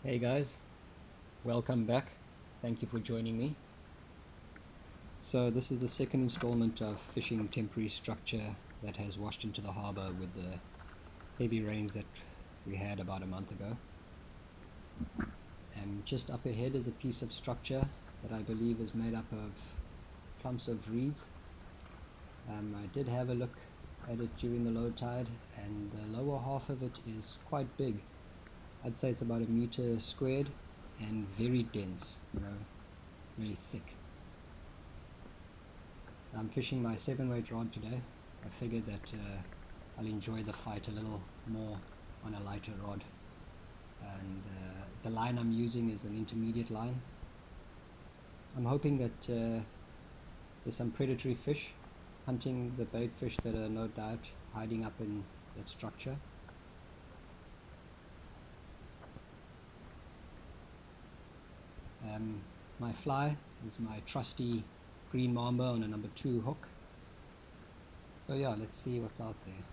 Hey guys, welcome back. Thank you for joining me. So this is the second installment of fishing temporary structure that has washed into the harbour with the heavy rains that we had about a month ago. And just up ahead is a piece of structure that I believe is made up of clumps of reeds. I did have a look at it during the low tide, and the lower half of it is quite big. I'd say it's about a meter squared and very dense, really thick. I'm fishing my 7-weight rod today. I figured that I'll enjoy the fight a little more on a lighter rod. And the line I'm using is an intermediate line. I'm hoping that there's some predatory fish hunting the bait fish that are no doubt hiding up in that structure. My fly is my trusty green mamba on a number 2 hook. So yeah, let's see what's out there.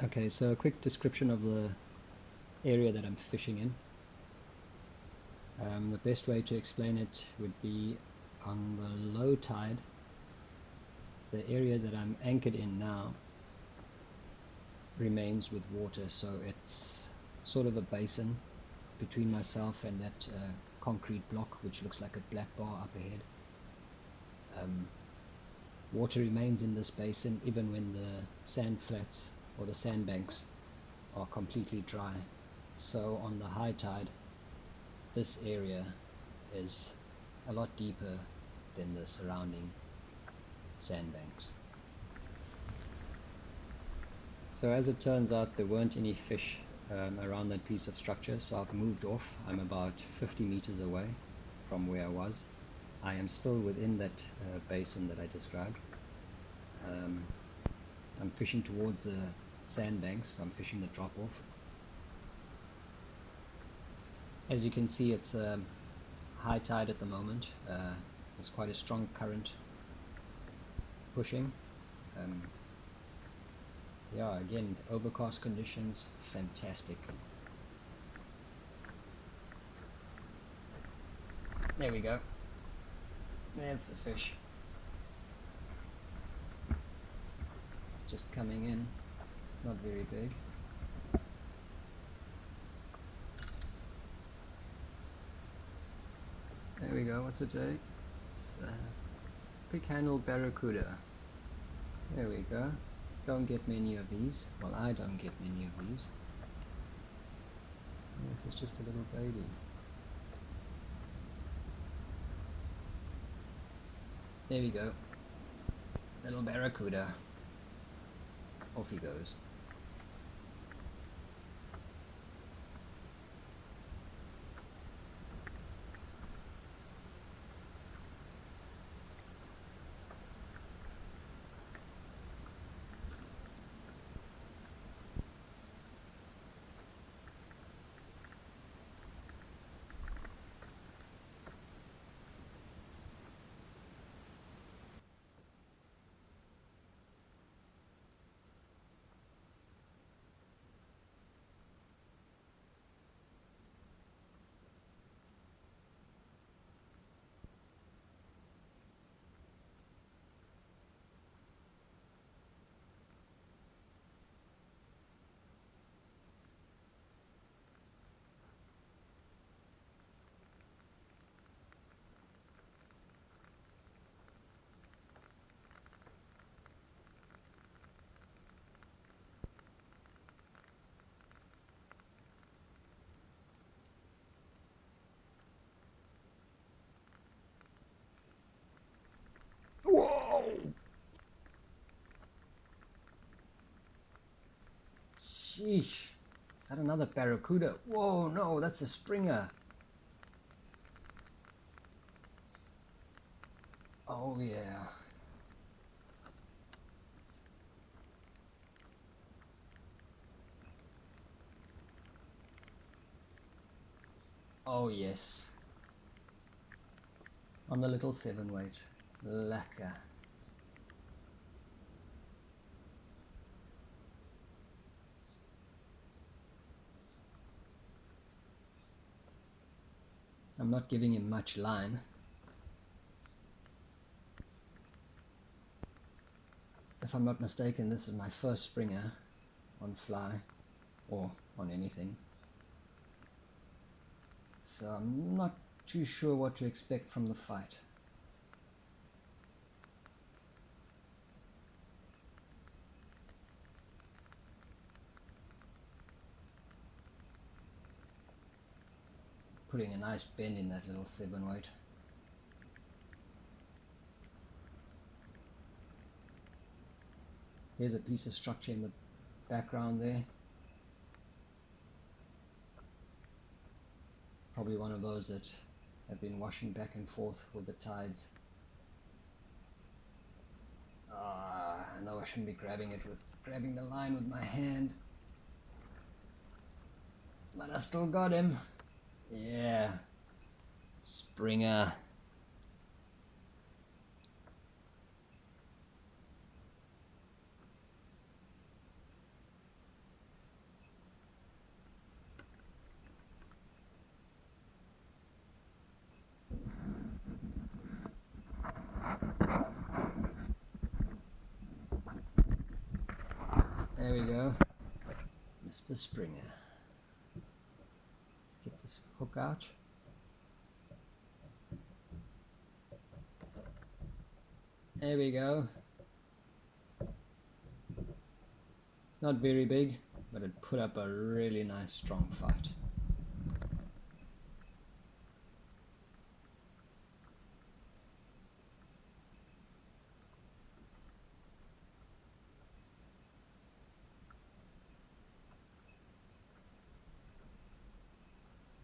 Okay, so a quick description of the area that I'm fishing in. The best way to explain it would be on the low tide. The area that I'm anchored in now remains with water, so it's sort of a basin between myself and that concrete block which looks like a black bar up ahead. Water remains in this basin even when the sand flats or the sandbanks are completely dry. So on the high tide, this area is a lot deeper than the surrounding sandbanks. So as it turns out, there weren't any fish around that piece of structure, so I've moved off. I'm about 50 meters away from where I was. I am still within that basin that I described. I'm fishing towards the sandbanks, so I'm fishing the drop off. As you can see, it's high tide at the moment. There's quite a strong current pushing. Yeah, again, overcast conditions, fantastic. There we go. That's a fish. It's just coming in. It's not very big. There we go. What's it, Jay? It's big-handled barracuda. There we go. Don't get many of these. Well, I don't get many of these. This is just a little baby. There we go. Little barracuda. Off he goes. Whoa! Sheesh. Is that another barracuda? Whoa, no, that's a stringer. Oh yeah. Oh yes. On the little 7-weight. Lekker. not giving him much line. If I'm not mistaken, this is my first springer on fly or on anything, so I'm not too sure what to expect from the fight. Putting a nice bend in that little 7-weight. Here's a piece of structure in the background there. Probably one of those that have been washing back and forth with the tides. I know I shouldn't be grabbing the line with my hand, but I still got him. Yeah, Springer. There we go, Mr. Springer. Let's get this hook out. There we go. Not very big, but it put up a really nice strong fight.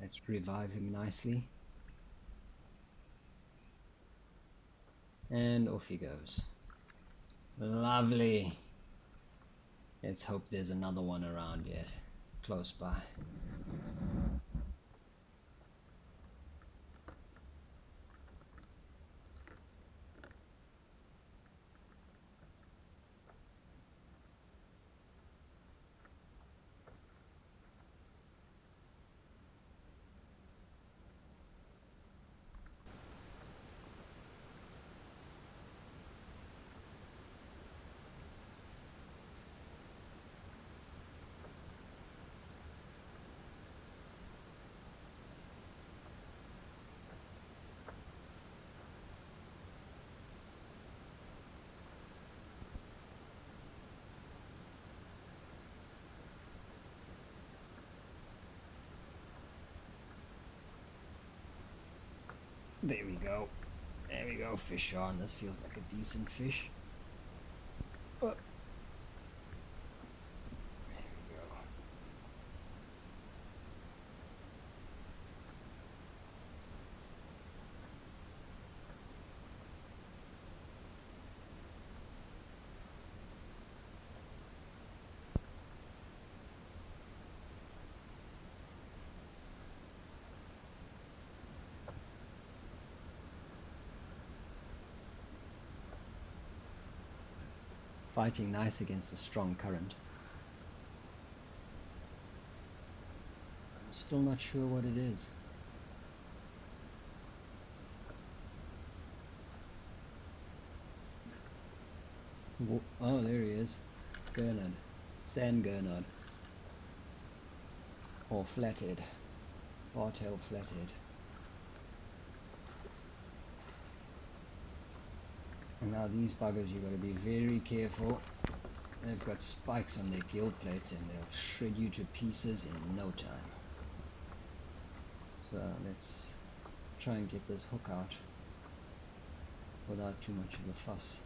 Let's revive him nicely. And off he goes. Lovely. Let's hope there's another one around yet, close by. There we go. There we go, fish on. This feels like a decent fish. Oh. There we go. Fighting nice against a strong current. I'm still not sure what it is. Oh, there he is. Gurnard. Sand gurnard. Or flathead. Bartail flathead. And now these buggers, you've got to be very careful. They've got spikes on their gill plates and they'll shred you to pieces in no time. So let's try and get this hook out without too much of a fuss.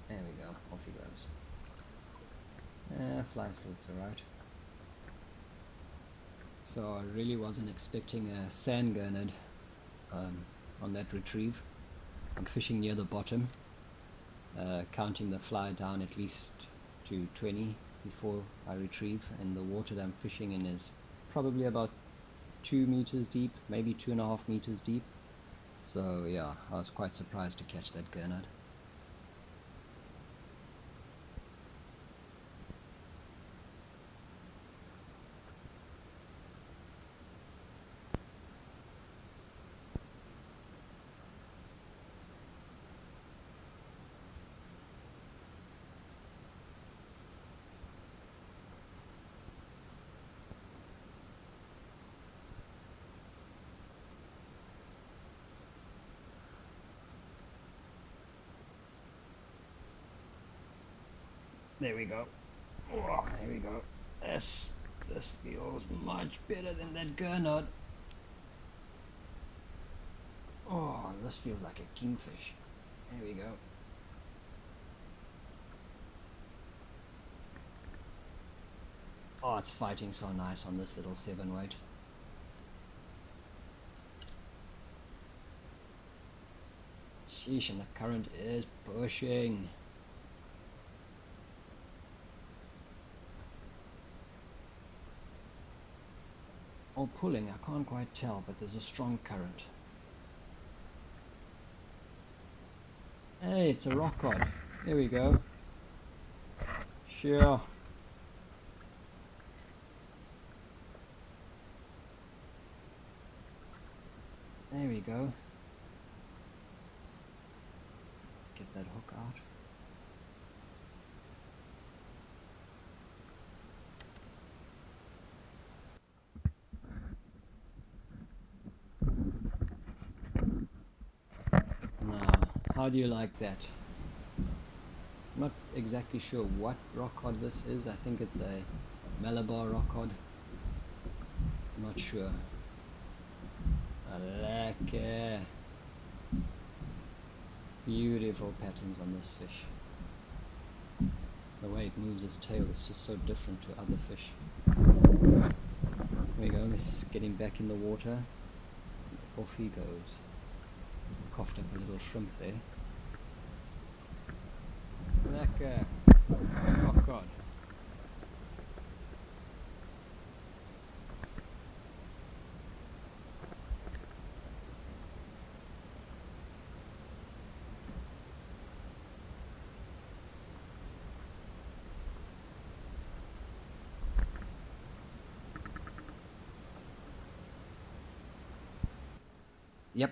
There we go, off he goes. Fly still looks alright. So I really wasn't expecting a sand gurnard on that retrieve. I'm fishing near the bottom, counting the fly down at least to 20 before I retrieve, and the water that I'm fishing in is probably about 2 meters deep, maybe 2.5 meters deep. So yeah, I was quite surprised to catch that gurnard. There we go. Oh, there we go. This feels much better than that gurnard. Oh, this feels like a kingfish. There we go. Oh, it's fighting so nice on this little 7 weight. Sheesh, and the current is pushing. Or pulling, I can't quite tell, but there's a strong current. Hey, it's a rock cod. There we go. Sure. There we go. Let's get that hook out. How do you like that? I'm not exactly sure what rock cod this is. I think it's a Malabar rock cod. I'm not sure. Lekker. Beautiful patterns on this fish. The way it moves its tail is just so different to other fish. There we go, he's getting back in the water. Off he goes. Coughed up a little shrimp there. Lekker. Oh God. Yep,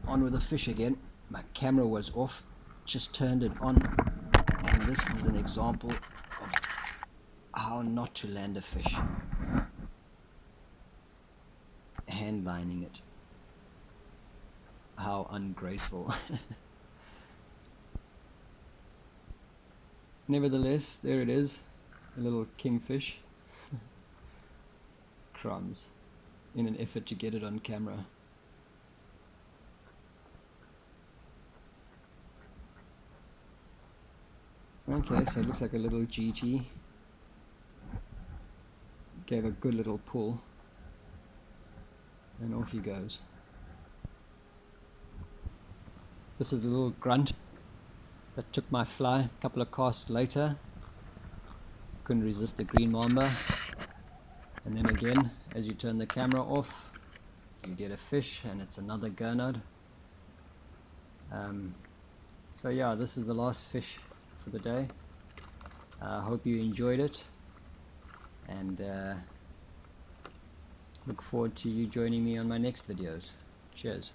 on with the fish again. My camera was off, just turned it on, and this is an example of how not to land a fish. Hand lining it. How ungraceful. Nevertheless, there it is, a little kingfish. Crumbs, in an effort to get it on camera. Okay, so it looks like a little GT. Gave a good little pull, and off he goes. This is a little grunt that took my fly a couple of casts later. Couldn't resist the green mamba. And then again, as you turn the camera off, you get a fish, and it's another gurnard. So yeah, this is the last fish for the day. I hope you enjoyed it, and look forward to you joining me on my next videos. Cheers.